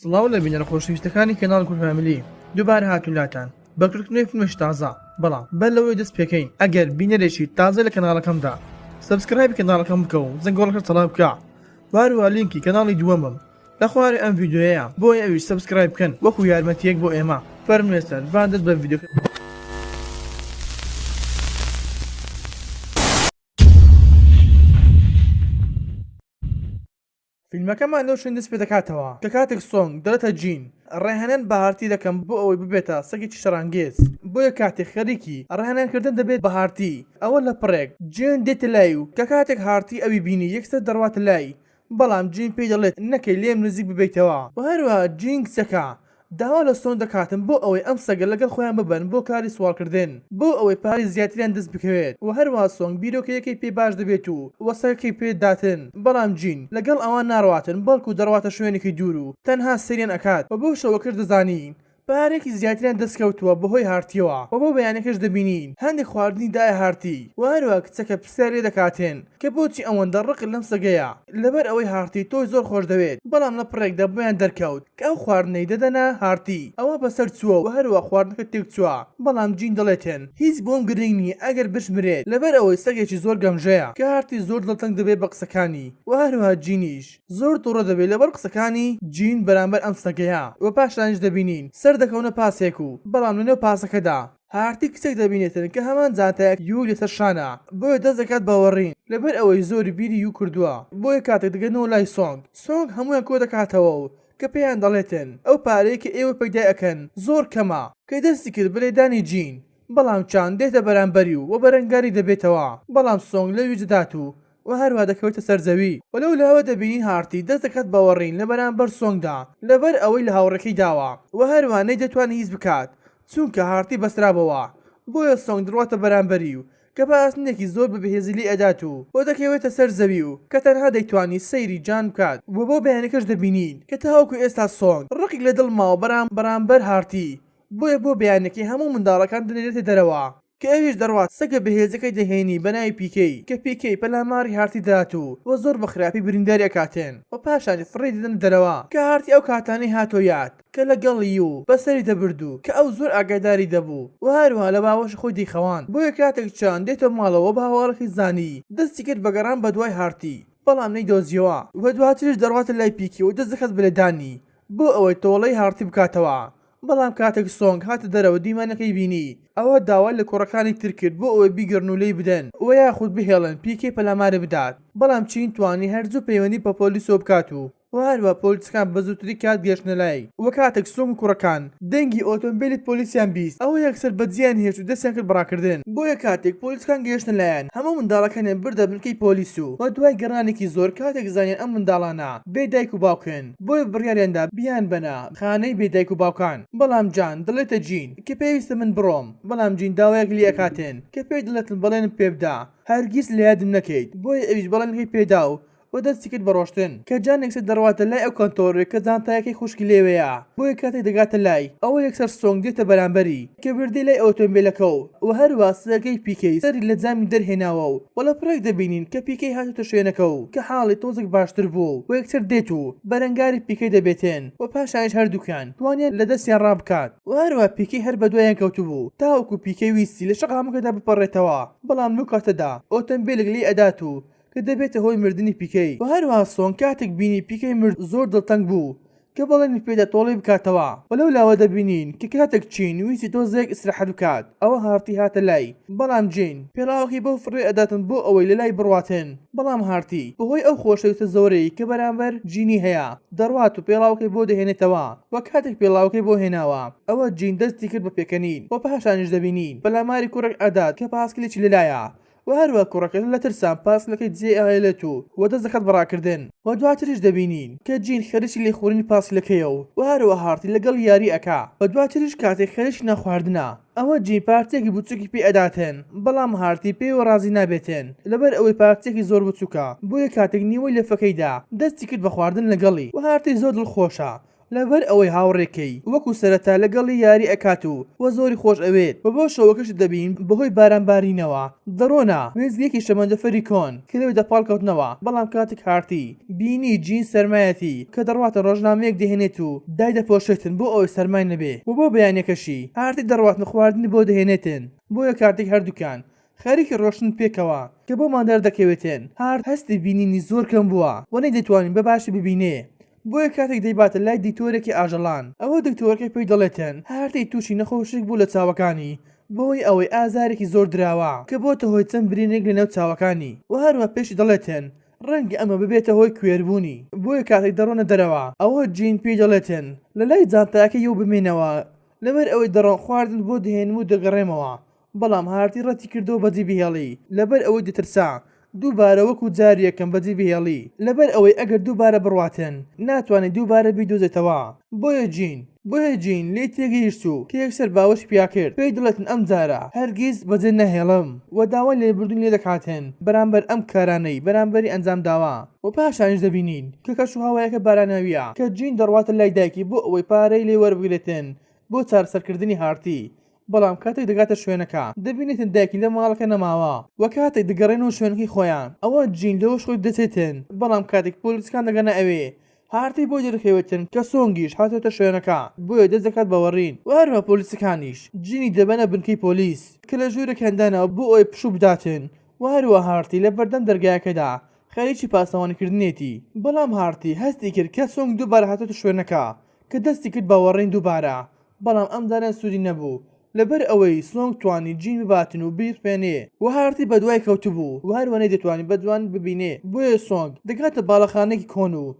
سڵاو لە بینەرە خۆشەویستەکانی کەناڵ کورد فامیلی دووبارە هاتوولاتان بەکردنەوەی فیلمێکی تازە بەڵام بەر لەوەی دەست پێکەین ئەگەر بینەرێکی تازە لە کەناڵەکەمدا سبسکرایب کەناڵەکەم بکە و زەنگۆڵەکە تەڵاب بکە واروها لینکی کەناڵی دووەمم لە خوارێ ئەم ڤیدیۆیە بۆیە ئەویش سبسکرایب بکەن وەکو یارمەتیەک بۆ ئێمە فەرمێستەر با دەست بە ڤیدیۆ فیلمەکەمان لەو شوێن دەست پێ دەکاتەوە کە کاتێک سۆنگ دەڵێتە جین ڕێهێنان بەهارتی دەکەم بۆ ئەوەی ببێتە سەگێکی شەڕانگێز بۆیە کاتێک خەریکی ڕێهێنانکردن دەبێت بە هارتی ئەوە لە پڕێک جین دێتە لای و کە کاتێک هارتی ئەوی بینی یەکسەر دەڕواتە لای بەڵام جین پێی دەڵێت نەکەی لێم نزیک ببیتەوە و هەروەها جین کچەکە داوا لە سۆنگ دەکاتن بۆ ئەوەی ئەم سەگە لەگەڵ خۆیان ببەن بۆ کاری سوالکردن بۆ ئەوەی پاری زیاتریان دەست بکەوێت و هەروەها سۆنگ بیرۆکەیەکەی پێ باش دەبێت و وەسەکەی پێ داتن بەڵام جین لەگەڵ ئەوان ناڕواتن بەڵکو دەڕواتە شوێنێکی دوور و تەنها سەریان ئەکات و بۆ شەوەکەش دەزانین پارێکی زیاتریان دەستکەوتووە بەهۆی هارتیەوە و بۆ بەیانەکەش دەبینین هەندێک خواردنی دایە هارتی و هەروە کچەکە پرسیار لێ دەکاتێن کە بۆچی ئەوەندە ڕق لەم سەگەیە لەبەر ئەوەی هارتی تۆی زۆر خۆش دەوێت بەڵام لە پڕێکدا بۆیان دەرکەوت کە ئەو خواردنەی دەدەنا هارتی ئەوە بەسەر چووە و هەروە خواردنەکە تێک چووە بەڵام جین دەڵێتن هیچ بۆم گرنگ نییە ئەگەر بشمرێت لەبەر ئەوەی سەگێکی زۆر گەمژەیە کە هارتی زۆر دڵتەنگ دەبێت بە قسەکانی و هەروە جینیش زۆر تووڕە دەبێت لەبەر قسەکانی جین بەرامبەر ئەم سەگەیە و پاشانیش دەبینین سەر دەکەونە پاسێک بەڵام لەنێو پاسەکەدا هارتی کچێک دەبینێتن کە هەمان جانتایەک یو لەسەر شانە بۆیە دەست دەکات باوەڕین لەبەر ئەوەی زۆری بیری یو کردووە بۆیە کاتێک دەگەنەوە لای سۆنگ هەمویان کۆ دەکاتەوە و کە پێیان دەڵێتن ئەو پارەیە کە ئێوە پەیدا ئەکەن زۆر کەمە کە دەستی کرد بەلێدانی جین بەڵام چان دێتە بەرامبەری و بەرەنگاری دەبێتەوە بەڵام سۆنگ لەوی دەدات و هەروە دەکەوێتە سەرزەوی وەلەو لاوە دەبینین هارتی دەست دەکات باوەڕین لە بەرامبەر سۆنگدا لەبەر ئەوەی لە هاوڕێکەی داوە و هەروانەی دەتوانێت هیچ بکات چونکە هارتی بەسرابەوە بۆیە سۆنگ دڕواتە بەرامبەری و کە بەئاسنێکی زۆر بە بەهێزی ئەدات و بۆ دەکەوێتە سەر زەوی و کە تەنها دەیتوانی سەیری جان بکات و بۆ بەیانەکەش دەبینین کە تاوەکو ئێستا سۆنگ ڕقی لە دڵ ماوە بەرامبەر هارتی بۆیە بۆ بەیانێکی هەموو منداڵەکان دەنێرێتە دەرەوە کە ئەویش دەڕوات سەگە بەهێزەکەی دەهێنی بەناوی پیکەی کە پیکەی پەلاماری هارتی دەهات و زۆر بە خراپی برینداری ئەکاتێن و پاشان فڕی دەدەن دەرەوە کە هارتی ئەو کاتانەی هاتۆ یاد کە لەگەڵی و بەسەری دەبردوو کە ئەو زۆر ئاگاداری دەبوو و هەروها لە باوەش خۆی دەیخەوان بۆیە کاتێک چان دێتە ماڵەوە بە هاوڵێکی زانی دەستی کرد بەگەڕان بە دوای هارتی بەڵام نەیدۆزیەوە و دواترش دەڕواتە لای پیکی و دەست دەکات بەلێدانی بۆ ئەوەی تۆڵەی هارتی بکاتەوە بەڵام کاتێک سۆنگ هاتە دەرەوە دیمانەکەی بینی ئەوە داوای لە کوڕەکانی تر کرد بۆ ئەوەی بیگەڕن و لێی بدەن و یاخود بهێڵن پیکەی پەلامارە بدات بەڵام چین توانی هەرزوو پەیوەندی بە پۆلیسۆ بکات و هەروە پۆلیسەکان بە زووتری کات گەشتنە لای وە کاتێک سۆنگ کوڕەکان دەنگی ئۆتۆمبیلی پۆلیسیان بیست ئەوە یەکسەر بەجیان هێشت و دەستیان کرد بڕاکردن بۆیە کاتێک پۆلیسەکان گەشتن لایەن هەموو منداڵەکانیان بردە بنکەی پۆلیس و دوای گەڕانێکی زۆر کاتێک زانیان ئەم منداڵانە بێدایک و باوکن بۆیە بڕیاریاندا بیان بەنا خانەی بێدایک و باوکان بەڵام جان دڵێتە جین کە پێویستە من بڕۆم بەڵام جین داوایەک لێ ئەکاتێن کە پێی دڵێتن بەڵێنم پێ بدا هەرگیز لەیادم نەکەیت بۆیە ئەویش بەڵێنەکەی پێدا و دەستی کرد بەڕۆشتن کە جان یەکسەر دەڕواتە لای ئەو کۆنتۆڕێک کە جانتایەکەی خوشکی لێوەیە بۆیە کاتێک دەگاتە لای ئەوە یەکسەر سۆنگ دێتە بەرامبەری کە بردی لای ئۆتۆمبیلەکە و هەروە سەگەی پیکەی سەری لە جامی دەرهێناوە و لە پڕێک دەبینین کە پیکەی هاتوتە شوێنەکە و کە حاڵی تۆزێک باشتر بوو و یەکسەر دێت و بەرەنگاری پیکەی دەبێتێن و پاشانیش هەردووکان توانیان لە دەستیان ڕابکات و هەروە پیکەی هەر بە دوایان کەوتبوو تاوەکو پیکەی ویستی لە شەقامەکەدا بپەڕێتەوە بەڵام لەو کاتەدا ئۆتۆمبیلێک لێ ئەدات و کە دەبێتە هۆی مردنی پیکەی و هەروە سۆنگ کاتێک بینی پیکەی مرد زۆر دڵتەنگ بوو کە بەڵێنی پێدا تۆڵی بکاتەوە وەلەو لاوە دەبینین کە کاتێک چین ویستی تۆزێک ئیسراحەت بکات ئەوە هارتی هاتە لای بەڵام جین پێڵاوەکی بەو فڕێ ئەداتن بۆ ئەوەی لە لای بڕواتن بەڵام هارتی بەهۆی ئەو خۆشەویستە زۆرەی کە بەرامبەر جینی هەیە دەڕوات و پێڵاوەکەی بۆ دەهێنێتەوە و کاتێک پێڵاوەکەی بۆ هێناوە ئەوە جین دەستی کرد بە پێکەنین و پاشانیش دەبینین پەلاماری کوڕێک ئەدات کە پاسکلێکی لەلایە و هەروە کوڕەکە لە ترسان پاسکلەکەی جێ ئاهێلێت و دەست دەکات بڕاکردن و دواتریش دەبینین کە جین خەریکی لێخوڕنی پاسکلەکەیە و هەروە هارتی لەگەڵ یاری ئەکا و دواتریش کاتێک خەریکی نەخواردنە ئەوە جین پارچێکی بچووکی پێ ئەداتێن بەڵام هارتی پێوە ڕازی نابێتێن لەبەر ئەوەی پارچێکی زۆر بچووکە بۆیە کاتێک نیوەی لەفەکەیدا دەستی کرد بە خواردن لەگەڵی و هارتی زۆر دڵخۆشە لەبەر ئەوەی هاوڕێکەی وەکو سەرەتا لەگەڵی یاری ئەکات و زۆری خۆش ئەوێت و بۆ شەوەکەش دەبین بەهۆی بارانبارینەوە دەڕۆنا وێزگێکی شەمەندەفەری کۆن کە لەوێ دەپاڵکەوتنەوە بەڵام کاتێک هارتی بینی جین سەرمایەتی کە دەڕواتە ڕۆژنامەیەک دەهێنێت و دای دەپۆشێتن بۆ ئەوەی سەرمای نەبێ و بۆ بەیانەکەشی هارتی دەڕواتنە خواردن بۆ دەهێنێتن بۆیە کاتێک هەردووکان خەریکی ڕۆشن پێکەوە کە بۆمان دەردەکەوێتن هارت هەستی بینینی زۆر کەم بووە و نەیدەتوانین بە باشی ببینێ بۆیە کاتێک دەیباتە لای دیکتۆرێکی ئاژەڵان ئەوە دکتۆرەکە پێی دەڵێتن هارتی تووشی نەخۆشێک بوو لە چاوەکانی بۆی ئەوەی ئازارێکی زۆر دراوە کە بۆتە هۆی چەند برینێک لەنێو چاوەکانی و هەروە پێشی دەڵێتن ڕەنگە ئەمە ببێتە هۆی کوێربوونی بۆیە کاتێک دەڕۆنە دەرەوە ئەوە جین پێی دەڵێتن لە لای جانتاکە یەو بمێنەوە لەبەر ئەوەی دەڕۆن خواردن بۆ دەهێنم و دەگەڕێمەوە بەڵام هارتی ڕەتی کردەوە بەجێ بهێڵی لەبەر ئەوەی دەترسا دووبارە وەکو جاری یەکەم بەجێ بهێڵی لەبەر ئەوەی ئەگەر دووبارە بڕواتن ناتوانێت دووبارە بیدۆزێتەوە بۆیە جین لێ تێگەیشت و کە یەکسەر باوەش پیا کرد پێی دڵێتن ئەم جارە هەرگیز بەجێ نەهێڵم و داوای لێبوردن لێ دەکاتن بەرامبەر ئەم کارانەی بەرامبەری ئەنجام داوە و پاشانیش دەبینین کە کەش و هاوایەکە بارانەویە کە جین دەڕواتە لای دایکی بۆ ئەوەی پارەی لێ وەربگرێتن بۆ چارەسەرکردنی هارتی بەڵام کاتێک دەگاتە شوێنەکە دەبینێتن دایکی لە ماڵەکە نەماوە و کاتێک دەگەڕێنەوە شوێنەکەی خۆیان ئەوە جین لەوە خۆی دەچێتن بەڵام کاتێک پۆلیسەکان دەگەنە ئەوێ هارتی بۆ دەرخەوێتن کە سۆنگیش هاتۆتە شوێنەکە بۆیە دەست دەکات بەوەڕین و هەروە پۆلیسەکانیش جینی دەبەنە بنکەی پۆلیس کە لە ژوورێک هێندانەوە بۆ ئەوی پشوو بداتن و هەروە هارتی لە بەردەم دەرگایەکەدا خەریکی پاسەوانیکردنێتی بەڵام هارتی هەستی کرد کە سۆنگ دووبارە هاتۆتە شوێنەکە کە دەستی کرد بەوەڕین دووبارە بەڵام ئەم جارە سوودی نەبوو لەبەر ئەوەی سۆنگ توانی جین بباتن و بیرفێنێ و هارتی بە دوای کەوتبوو و هەروە نەیدەتوانی بە جوان ببینێ بۆیە سۆنگ دەگاتە باڵەخانەی کۆن و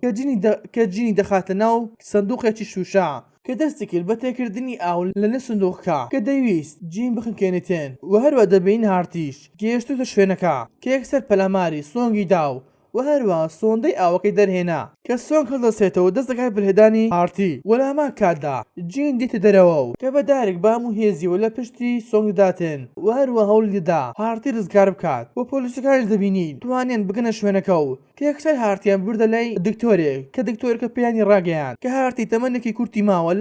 کە جینی دەخاتە ناو سندوقێکی شوشا کە دەستی کرد بە تێکردنی ئاو لەنێ سندوقەکە کە دەویست جین بخنکێنێتن و هەروە دەبین هارتیش گەیشتوتە شوێنەکە کە یەکسەر پەلاماری سۆنگی داو و هەروە سۆندەی ئاوەکەی دەرهێنا کە سۆنگ هەڵدەسێتەوە دەست دەکات بەرهێدانی هارتی وەلامان کاتدا جین دیتە دەرەوە و کە بەدارێک بام و هێزیوە لە پشتی سۆنگ داتن و هەروە هەوڵیدا هارتی ڕزگار بکات و پۆلیسەکانیش دەبینین توانیان بگەنە شوێنەکە و کە یەکسەر هارتیان بردە لای دکتۆرێک کە دکتۆرەکە پێیانی ڕاگەیان کە هارتی تەمەنێکی کورتی ماوە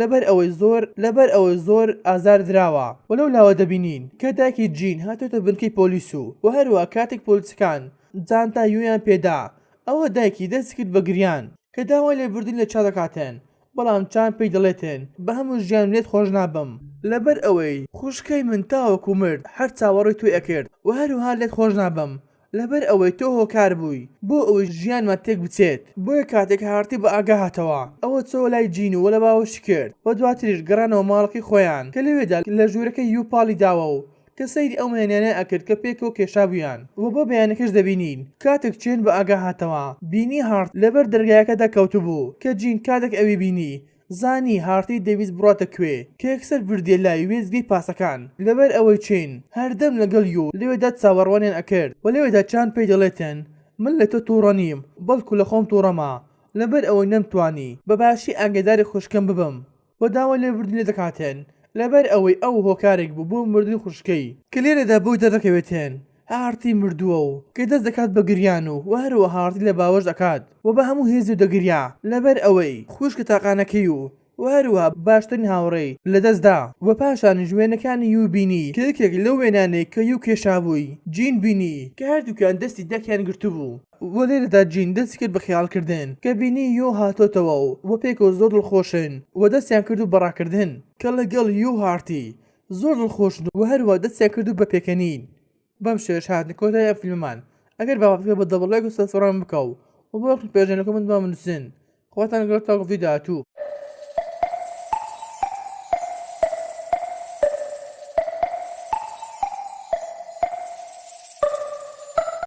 لەبەر ئەوەی زۆر ئازار دراوە وەلەو لاوە دەبینین کە دایکی جین هاتۆتە بنکەی پۆلیس و هەروە کاتێک پۆلیسەکان جانتا یویان پێدا ئەوە دایکی دەست کرد بە گریان کە داوای لێبوردن لە چا دەکاتن بەڵام چان پێی دەڵێتن بە هەموو ژیان لێت خۆش نابم لەبەر ئەوەی خوشکەی من تاوەکو مرد هەر چاوەڕێی توی ئەکرد و هەروها لێت خۆش نابم لەبەر ئەوەی تۆ هۆکار بووی بۆ ئەوەی ژیانمان تێک بچێت بۆیە کاتێک هارتی بە ئاگا هاتەوە ئەوە چۆ لای جین و لە باوەشی کرد و دواتریش گەڕانەوە ماڵەکەی خۆیان کە لەوێدا لە ژوورەکە یوپاڵی داوە و کە سەیری ئەو مێنیانە ئەکرد کە پێکەوە کێشابوویان و بۆ بەیانەکەش دەبینین کاتێک چێن بە ئاگا هاتەوە بینی هارت لەبەر دەرگایەکەدا کەوتبوو کە جین کاتێک ئەوی بینی زانی هارتی دەویست بڕاتە کوێ کە یەکسەر بردیە لای وێزگەی پاسەکان لەبەر ئەوەی چین هەردەم لەگەڵ و لەوێدا چاوەڕوانیان ئەکرد و لەوێدا چان پێی دەڵێتن من لە تۆ تووڕە نیم بەڵکو لە خۆم تووڕەما لەبەر ئەوەی نەمتوانی بەباشی ئاگاداری خوشکەم ببم و داوای لێبوردن لێ دەکاتن لەبەر ئەوەی ئەو هۆکارێک بوو بۆ مردنی خوشکەی کە لێرەدا بۆی دەردەکەوێتن هارتی مردووە و کە دەست دەکات بە گریان و هەروە هارتی لە باوەش دەکات و بە هەموو هێزی و دەگریا لەبەر ئەوەی خوشکە تاقانەکەی و هەروە باشترین هاوڕێی لەدەستدا و پاشان ژوێنەکانی یو بینی کە یەکێک لەو وێنانەی کە یو کێشابووی جین بینی کە هەردووکیان دەستی دەکیان گرتبوو و لێرەدا جین دەستی کرد بە خەیاڵکردن کە بینی یو هاتۆتەوە و پێکەوە زۆر دڵخۆشن و دەستیان کرد و بەڕاکردن کە لەگەڵ یو هارتی زۆر دڵخۆشن و هەروە دەستیان کرد و بە پێکەنین بەم شێش هاتنە کۆتایی ئەم فیلممان ئەگەر باوەڕ بە دەبڵێک و سەسڕان بکەو و بۆ پێژێنەکە من با منووسن خواتان گەڵ تا گفتی داهاتوو